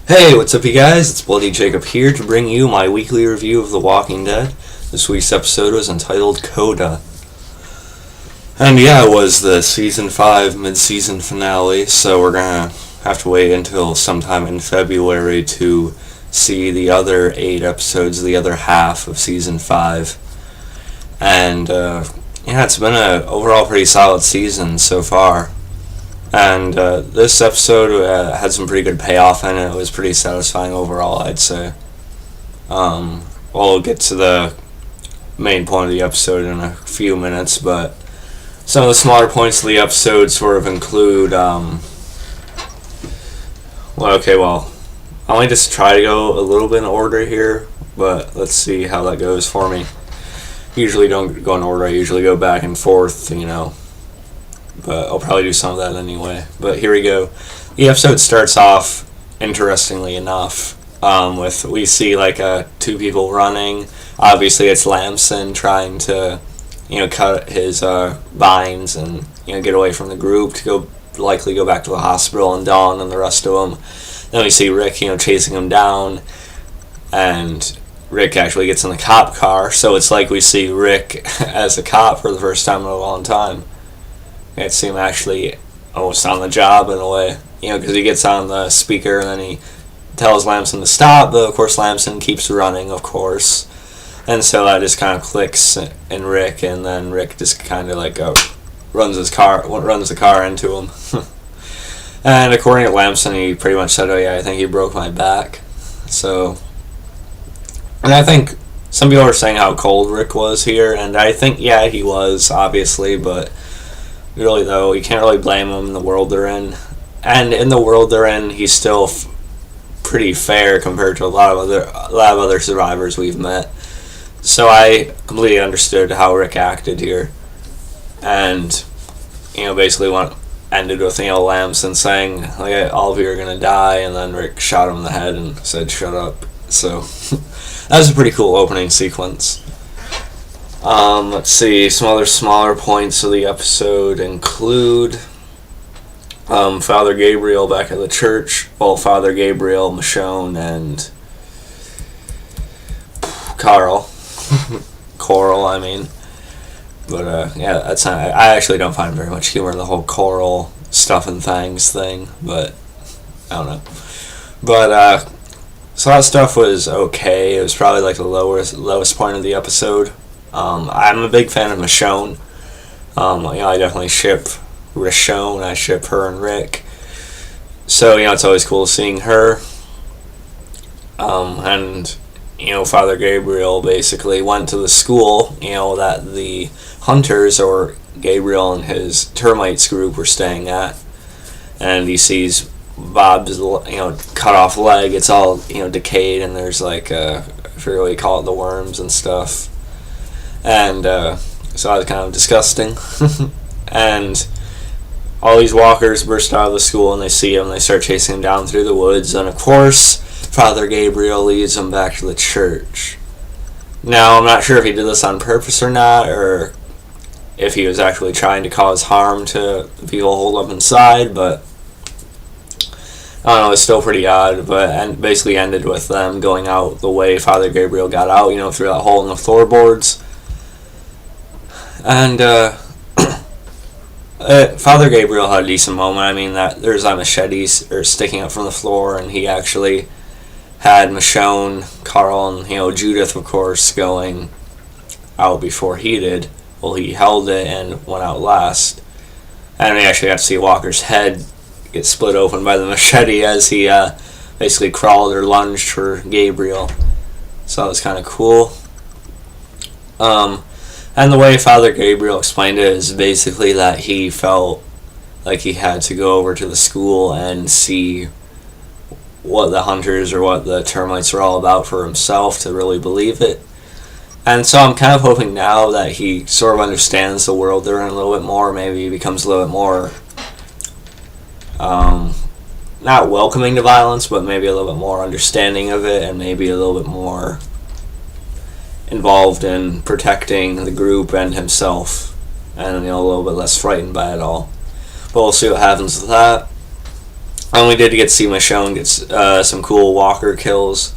Hey, what's up, you guys? It's Bloody Jacob here to bring you my weekly review of The Walking Dead. This week's episode was entitled Coda. And yeah, it was the Season 5 mid-season finale, so we're gonna have to wait until sometime in February to see the other 8 episodes, the other half of Season 5. And yeah, it's been an overall pretty solid season so far. And this episode had some pretty good payoff in it. It was pretty satisfying overall, I'd say. We'll get to the main point of the episode in a few minutes, but some of the smaller points of the episode sort of include, I might just try to go a little bit in order here, but let's see how that goes for me. Usually don't go in order, I usually go back and forth, but I'll probably do some of that anyway. But here we go. The episode starts off, interestingly enough, we see two people running. Obviously, it's Lamson trying to, cut his vines and get away from the group to likely go back to the hospital, and Dawn and the rest of them. Then we see Rick, chasing him down, and Rick actually gets in the cop car. So it's like we see Rick as a cop for the first time in a long time. It seemed actually almost on the job in a way, because he gets on the speaker and then he tells Lamson to stop, but of course Lamson keeps running, of course, and so that just kind of clicks in Rick, and then Rick just kind of runs the car into him. And according to Lamson, he pretty much said, "Oh yeah, I think he broke my back." So, and I think some people are saying how cold Rick was here, and I think yeah, he was obviously, but really, though, you can't really blame them in the world they're in. And in the world they're in, he's still pretty fair compared to a lot of other survivors we've met. So I completely understood how Rick acted here. And, basically ended with, Lamson saying, all of you are going to die, and then Rick shot him in the head and said, "Shut up." So that was a pretty cool opening sequence. Let's see, some other smaller points of the episode include Father Gabriel back at the church. Well, Father Gabriel, Michonne, and Coral, I mean. But, yeah, that's not, I actually don't find very much humor in the whole Coral stuff and things thing, but I don't know. But, so that stuff was okay. It was probably the lowest point of the episode. I'm a big fan of Michonne. I definitely ship Michonne. I ship her and Rick. So, it's always cool seeing her. And, Father Gabriel basically went to the school, that the hunters, or Gabriel and his termites group, were staying at. And he sees Bob's, cut off leg. It's all, decayed, and there's I forget what you call it, the worms and stuff. And so that was kind of disgusting. And all these walkers burst out of the school, and they see him, and they start chasing him down through the woods. And of course, Father Gabriel leads them back to the church. Now, I'm not sure if he did this on purpose or not, or if he was actually trying to cause harm to the people holed up inside, but I don't know, it's still pretty odd, and basically ended with them going out the way Father Gabriel got out, through that hole in the floorboards. And Father Gabriel had a decent moment. I mean, that there's machetes sticking up from the floor, and he actually had Michonne, Carl, and Judith, of course, going out before he did. Well, he held it and went out last, and we actually got to see Walker's head get split open by the machete as he basically crawled or lunged for Gabriel. So that was kind of cool. And the way Father Gabriel explained it is basically that he felt like he had to go over to the school and see what the hunters or what the termites were all about for himself to really believe it. And so I'm kind of hoping now that he sort of understands the world they're in a little bit more. Maybe he becomes a little bit more, not welcoming to violence, but maybe a little bit more understanding of it, and maybe a little bit more involved in protecting the group and himself, and a little bit less frightened by it all. But we'll see what happens with that. And we did get to see Michonne get some cool walker kills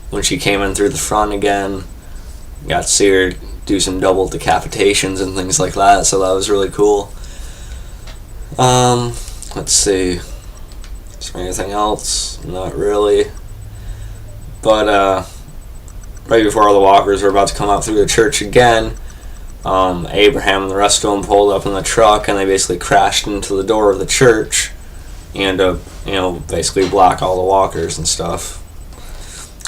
when she came in through the front again. Got to see her do some double decapitations and things like that, so that was really cool. Let's see. Is there anything else? Not really. But right before all the walkers were about to come out through the church again, Abraham and the rest of them pulled up in the truck, and they basically crashed into the door of the church and basically block all the walkers and stuff.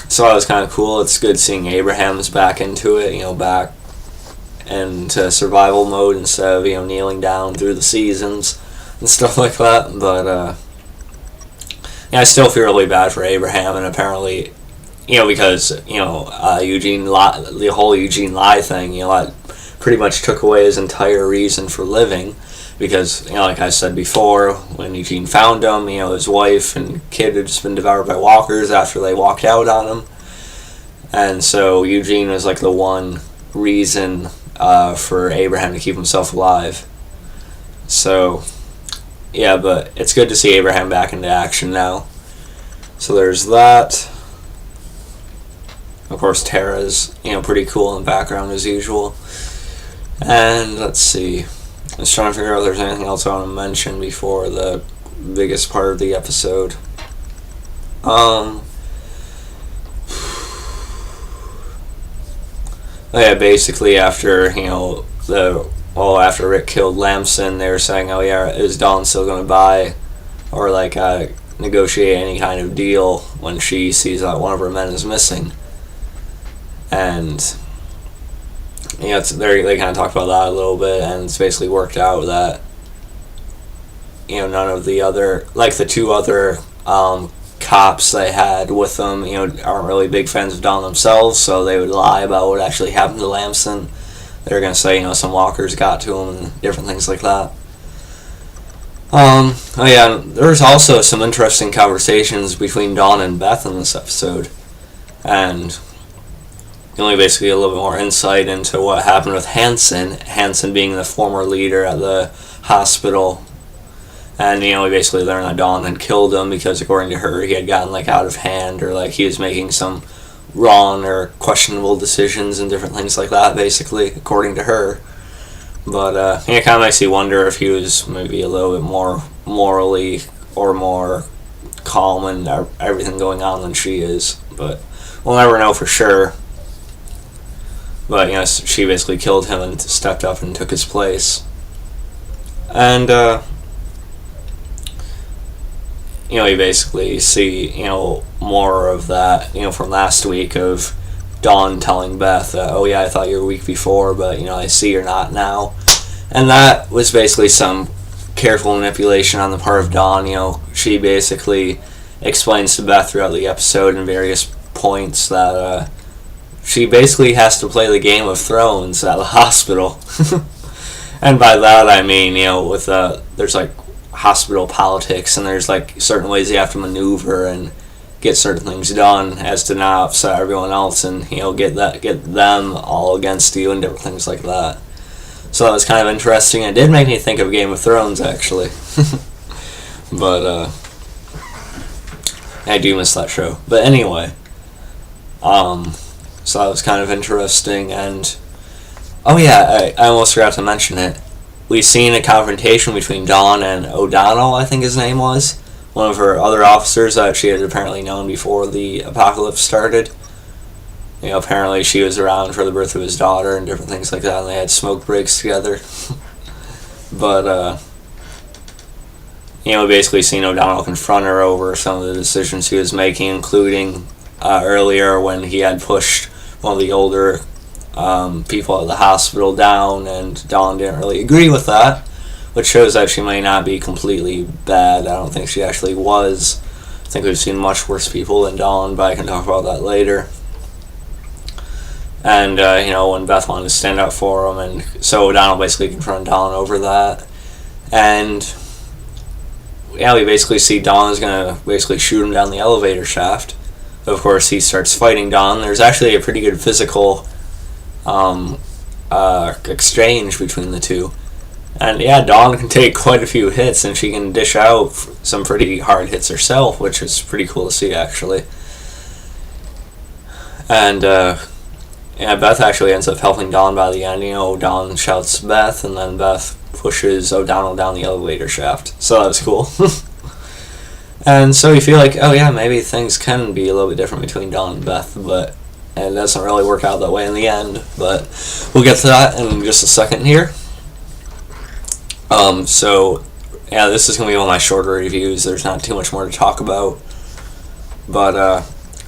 So that was kind of cool. It's good seeing Abraham's back into it, back into survival mode instead of kneeling down through the seasons and stuff like that. But I still feel really bad for Abraham, and apparently, because Eugene, the whole Eugene lie thing, that pretty much took away his entire reason for living. Because, like I said before, when Eugene found him, his wife and kid had just been devoured by walkers after they walked out on him. And so Eugene was like the one reason for Abraham to keep himself alive. So, yeah, but it's good to see Abraham back into action now. So there's that. Of course, Tara's, pretty cool in the background as usual. And let's see. I was trying to figure out if there's anything else I want to mention before the biggest part of the episode. Basically after, after Rick killed Lamson, they were saying, is Dawn still going to buy or, negotiate any kind of deal when she sees that one of her men is missing? And they kind of talked about that a little bit, and it's basically worked out that none of the other, the two other cops they had with them, aren't really big fans of Dawn themselves, so they would lie about what actually happened to Lamson. They were going to say, some walkers got to him and different things like that. There's also some interesting conversations between Dawn and Beth in this episode, and basically a little bit more insight into what happened with Hansen being the former leader at the hospital. And, we basically learned that Dawn had killed him because, according to her, he had gotten, out of hand, or, he was making some wrong or questionable decisions and different things like that, basically, according to her. But, it kind of makes you wonder if he was maybe a little bit more morally or more calm and everything going on than she is. But we'll never know for sure. But, she basically killed him and stepped up and took his place. And, you basically see, more of that, from last week of Dawn telling Beth, I thought you were weak before, but, I see you're not now. And that was basically some careful manipulation on the part of Dawn. She basically explains to Beth throughout the episode in various points that, she basically has to play the Game of Thrones at the hospital. And by that I mean, with there's hospital politics, and there's certain ways you have to maneuver and get certain things done as to not upset everyone else, and get them all against you and different things like that. So that was kind of interesting. It did make me think of Game of Thrones, actually. But I do miss that show. But anyway, so that was kind of interesting. And I almost forgot to mention it. We've seen a confrontation between Dawn and O'Donnell, I think his name was, one of her other officers that she had apparently known before the apocalypse started. Apparently she was around for the birth of his daughter and different things like that, and they had smoke breaks together. But, we basically seen O'Donnell confront her over some of the decisions he was making, including earlier when he had pushed one of the older people at the hospital down, and Dawn didn't really agree with that, which shows that she may not be completely bad. I don't think she actually was. I think we've seen much worse people than Dawn, but I can talk about that later. And, when Beth wanted to stand up for him, and so O'Donnell basically confronted Dawn over that. And, we basically see Dawn is going to basically shoot him down the elevator shaft. Of course, he starts fighting Dawn. There's actually a pretty good physical exchange between the two. And yeah, Dawn can take quite a few hits, and she can dish out some pretty hard hits herself, which is pretty cool to see, actually. And yeah, Beth actually ends up helping Dawn by the end. Dawn shouts Beth, and then Beth pushes O'Donnell down the elevator shaft. So that was cool. And so you feel like, oh yeah, maybe things can be a little bit different between Dawn and Beth, but it doesn't really work out that way in the end. But we'll get to that in just a second here. So yeah, this is going to be one of my shorter reviews. There's not too much more to talk about. But,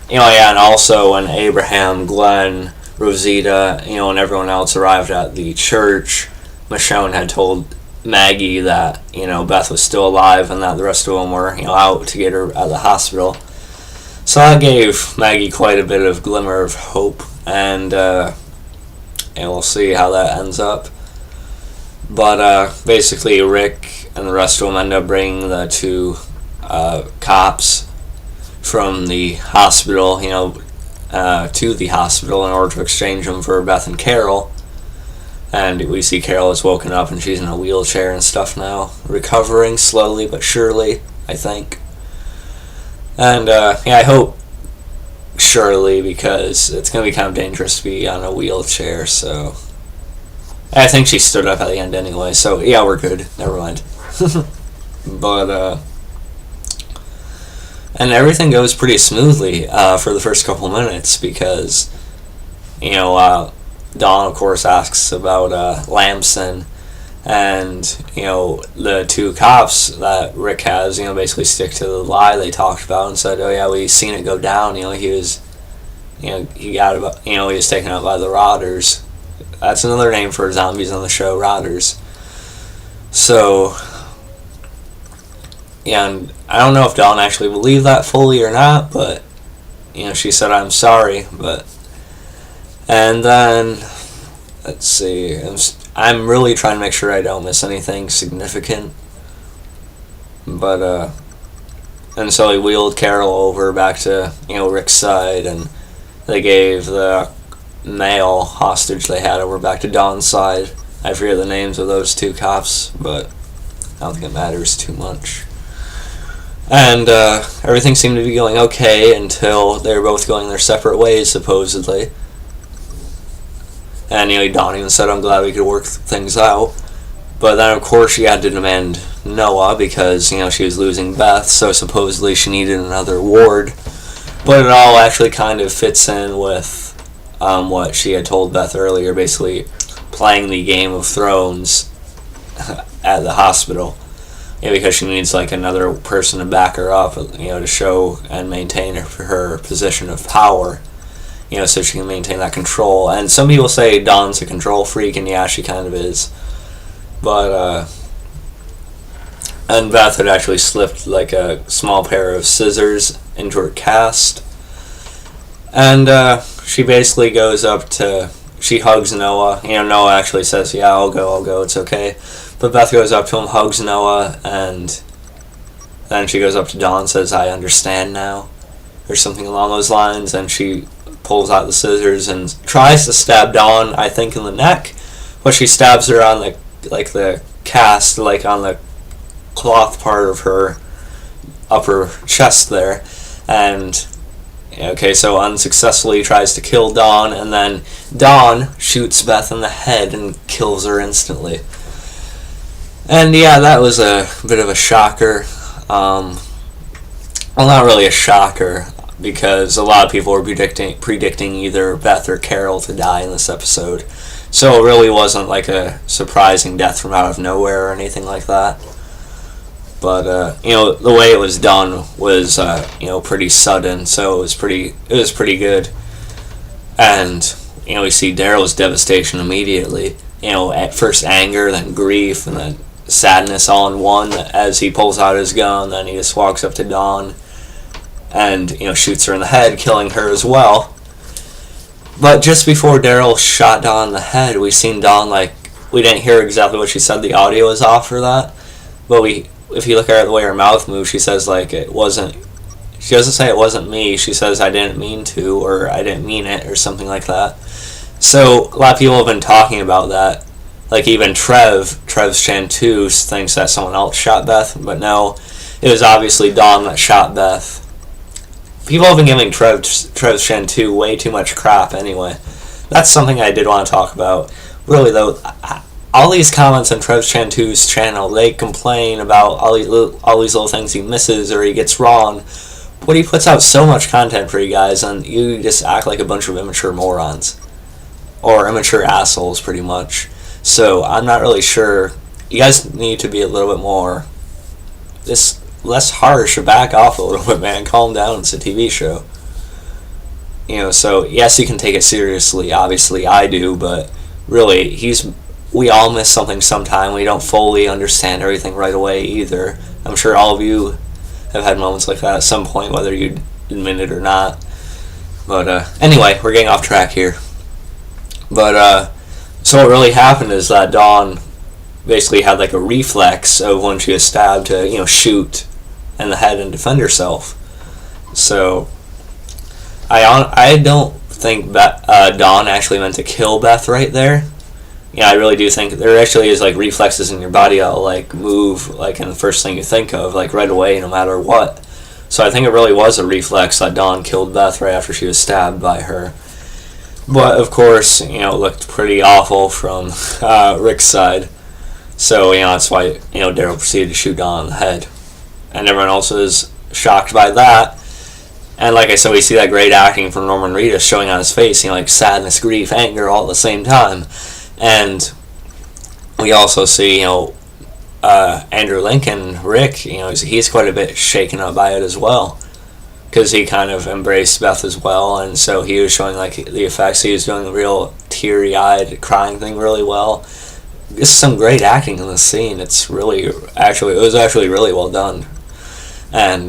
yeah, and also when Abraham, Glenn, Rosita, and everyone else arrived at the church, Michonne had told Maggie that, Beth was still alive and that the rest of them were, out to get her at the hospital. So that gave Maggie quite a bit of glimmer of hope, and we'll see how that ends up. But basically Rick and the rest of them end up bringing the two cops from the hospital, to the hospital in order to exchange them for Beth and Carol. And we see Carol has woken up and she's in a wheelchair and stuff now, recovering slowly but surely, I think. And I hope surely, because it's going to be kind of dangerous to be on a wheelchair, so I think she stood up at the end anyway, so yeah, we're good. Never mind. But, and everything goes pretty smoothly for the first couple minutes because, Dawn, of course, asks about Lamson, and, the two cops that Rick has, basically stick to the lie they talked about and said, oh yeah, we seen it go down, he was, he was taken out by the Rotters. That's another name for zombies on the show, Rotters. So, yeah, and I don't know if Dawn actually believed that fully or not, but, she said, I'm sorry, but, and then, let's see, I'm really trying to make sure I don't miss anything significant, but, and so he wheeled Carol over back to, Rick's side, and they gave the male hostage they had over back to Dawn's side. I forget the names of those two cops, but I don't think it matters too much. And everything seemed to be going okay until they were both going their separate ways, supposedly. And Dawn even said, I'm glad we could work things out. But then, of course, she had to demand Noah because, she was losing Beth, so supposedly she needed another ward. But it all actually kind of fits in with what she had told Beth earlier, basically playing the Game of Thrones at the hospital. Because she needs another person to back her up, to show and maintain her position of power, so she can maintain that control. And some people say Dawn's a control freak, and yeah, she kind of is. But, and Beth had actually slipped a small pair of scissors into her cast. And, she basically goes up she hugs Noah. Noah actually says, yeah, I'll go, it's okay. But Beth goes up to him, hugs Noah, and then she goes up to Dawn and says, I understand now, or something along those lines, and she pulls out the scissors and tries to stab Dawn, I think, in the neck, but she stabs her on the cast, on the cloth part of her upper chest there, and okay, so unsuccessfully tries to kill Dawn, and then Dawn shoots Beth in the head and kills her instantly. And yeah, that was a bit of a shocker. Well, not really a shocker, because a lot of people were predicting either Beth or Carol to die in this episode. So it really wasn't a surprising death from out of nowhere or anything like that. But the way it was done was pretty sudden, so it was pretty good. And we see Daryl's devastation immediately. At first anger, then grief, and then sadness all in one as he pulls out his gun. Then he just walks up to Dawn and shoots her in the head, killing her as well. But just before Daryl shot Dawn in the head, we seen Dawn we didn't hear exactly what she said. The audio was off for that, but if you look at the way her mouth moves, she says it wasn't. She doesn't say it wasn't me. She says I didn't mean to, or I didn't mean it, or something like that. So a lot of people have been talking about that, Like even Trev Chanteuse thinks that someone else shot Beth, but no, it was obviously Dawn that shot Beth. People have been giving Trev Chanteuse way too much crap anyway. That's something I did want to talk about. Really though, all these comments on Trev Chanteuse's channel, they complain about all these little things he misses or he gets wrong. But he puts out so much content for you guys, and you just act like a bunch of immature morons. Or immature assholes, pretty much. So, I'm not really sure. You guys need to be a little bit more... less harsh, or back off a little bit, man. Calm down, it's a TV show. So, yes, you can take it seriously. Obviously, I do, but really, we all miss something sometime. We don't fully understand everything right away, either. I'm sure all of you have had moments like that at some point, whether you admit it or not. But, anyway, we're getting off track here. But, so what really happened is that Dawn basically had like a reflex of when she was stabbed to, shoot in the head and defend herself. So, I don't think Dawn actually meant to kill Beth right there. I really do think there actually is like reflexes in your body that'll like move like in the first thing you think of, like right away, no matter what. So I think it really was a reflex that Dawn killed Beth right after she was stabbed by her. But of course, it looked pretty awful from Rick's side. So, that's why, Daryl proceeded to shoot Dawn in the head. And everyone else was shocked by that. And like I said, we see that great acting from Norman Reedus showing on his face, like sadness, grief, anger all at the same time. And we also see, Andrew Lincoln, Rick, he's quite a bit shaken up by it as well. Because he kind of embraced Beth as well, and so he was showing like the effects. He was doing the real teary-eyed crying thing really well. This is some great acting in this scene. It was actually really well done. And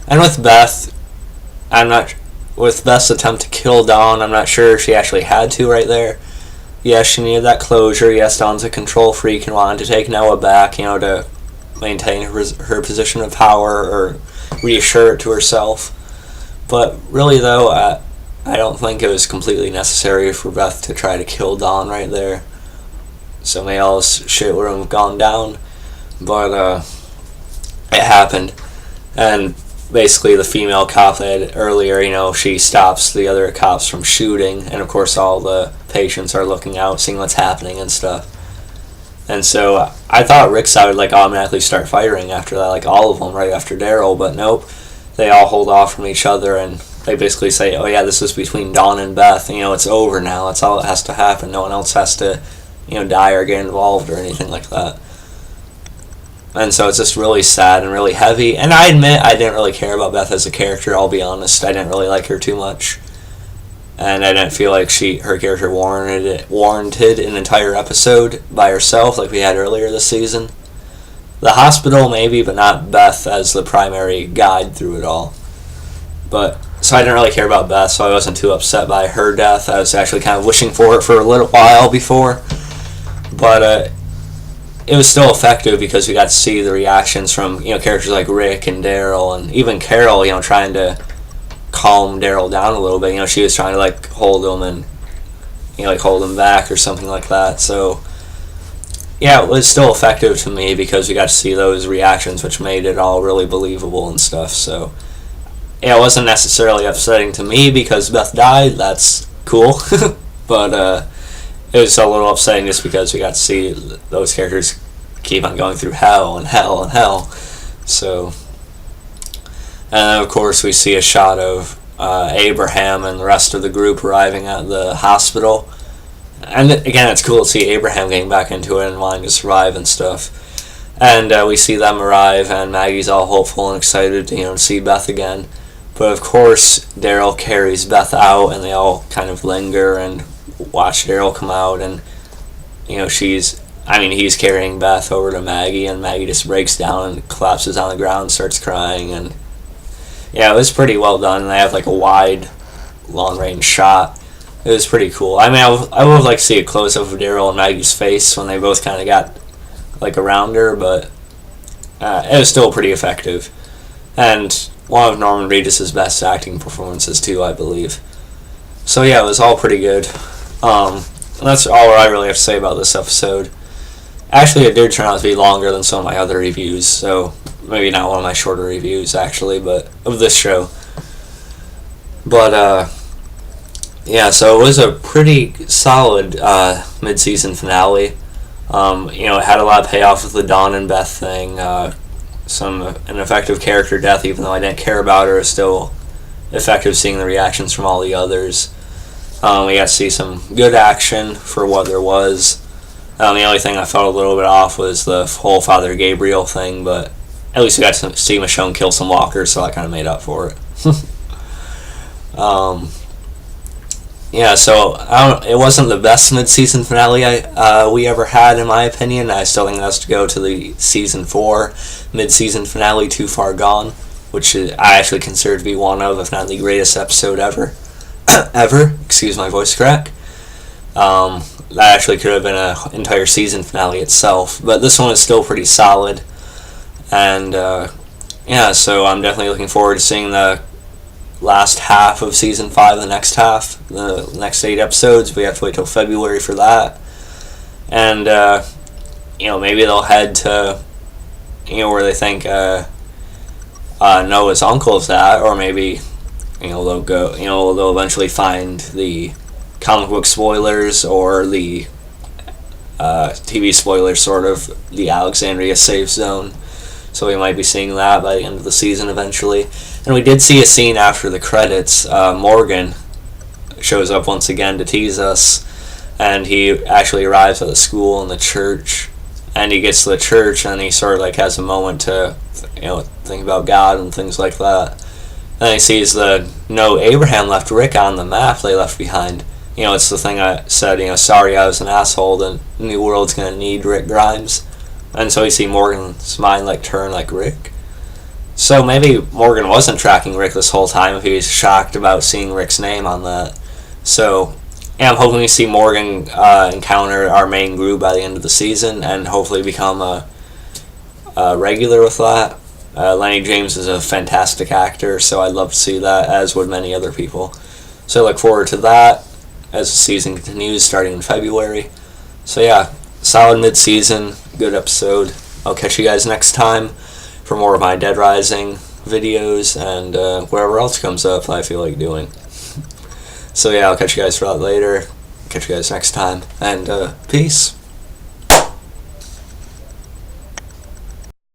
with Beth, with Beth's attempt to kill Dawn, I'm not sure she actually had to right there. Yes, she needed that closure. Yes, Dawn's a control freak and wanted to take Noah back, to maintain her position of power or reassure it to herself. But really though, I don't think it was completely necessary for Beth to try to kill Dawn right there. Somebody else shit would have gone down. But it happened. And basically the female cop that had earlier, she stops the other cops from shooting, and of course all the patients are looking out, seeing what's happening and stuff. And so I thought Rick's side would like automatically start firing after that, like all of them right after Daryl, but nope. They all hold off from each other and they basically say, oh yeah, this is between Dawn and Beth, it's over now, that's all that has to happen, no one else has to, die or get involved or anything like that. And so it's just really sad and really heavy, and I admit I didn't really care about Beth as a character, I'll be honest. I didn't really like her too much. And I didn't feel like her character warranted an entire episode by herself like we had earlier this season. The hospital maybe, but not Beth as the primary guide through it all. So I didn't really care about Beth, so I wasn't too upset by her death. I was actually kind of wishing for it for a little while before. But it was still effective because we got to see the reactions from characters like Rick and Daryl and even Carol, trying to calm Daryl down a little bit. She was trying to like hold him and hold him back or something like that. So yeah, it was still effective to me because we got to see those reactions, which made it all really believable and stuff. So yeah, it wasn't necessarily upsetting to me because Beth died. That's cool. But it was a little upsetting just because we got to see those characters keep on going through hell and hell and hell. So, and of course we see a shot of Abraham and the rest of the group arriving at the hospital. And again, it's cool to see Abraham getting back into it and wanting to survive and stuff. And we see them arrive, and Maggie's all hopeful and excited to see Beth again. But of course, Daryl carries Beth out, and they all kind of linger and watch Daryl come out, and he's carrying Beth over to Maggie, and Maggie just breaks down and collapses on the ground and starts crying. And yeah, it was pretty well done. They have like a wide, long-range shot. It was pretty cool. I would have liked to see a close-up of Daryl and Maggie's face when they both kind of got like around her, but it was still pretty effective. And one of Norman Reedus' best acting performances too, I believe. So yeah, it was all pretty good. And that's all I really have to say about this episode. Actually, it did turn out to be longer than some of my other reviews, so maybe not one of my shorter reviews, actually, but of this show. But, yeah, so it was a pretty solid mid-season finale. It had a lot of payoff with the Dawn and Beth thing. An effective character death, even though I didn't care about her, is still effective seeing the reactions from all the others. We got to see some good action for what there was. The only thing I felt a little bit off was the whole Father Gabriel thing, but at least we got to see Michonne kill some walkers, so I kind of made up for it. Yeah, so it wasn't the best mid-season finale we ever had, in my opinion. I still think that's to go to the Season 4 mid-season finale, Too Far Gone, which I actually consider to be one of, if not the greatest episode ever. Excuse my voice crack. That actually could have been an entire season finale itself, but this one is still pretty solid. And, yeah, so I'm definitely looking forward to seeing the last half of Season 5, the next 8 episodes. We have to wait till February for that. And, maybe they'll head to, where they think Noah's uncle is at, or maybe, they'll go, they'll eventually find the comic book spoilers, or the TV spoilers, sort of, the Alexandria safe zone. So we might be seeing that by the end of the season eventually. And we did see a scene after the credits. Morgan shows up once again to tease us, and he actually arrives at the school and the church, and he gets to the church and he sort of has a moment to think about God and things like that. And he sees the note Abraham left Rick on the map they left behind. It's the thing I said, sorry I was an asshole, the new world's gonna need Rick Grimes. And so you see Morgan's mind turn like Rick. So maybe Morgan wasn't tracking Rick this whole time if he was shocked about seeing Rick's name on that. So I'm hoping we see Morgan encounter our main group by the end of the season and hopefully become a regular with that. Lenny James is a fantastic actor, so I'd love to see that, as would many other people. So I look forward to that as the season continues, starting in February. So yeah, solid mid-season, good episode. I'll catch you guys next time for more of my Dead Rising videos and whatever else comes up I feel like doing. So yeah, I'll catch you guys for that later. Catch you guys next time, and peace.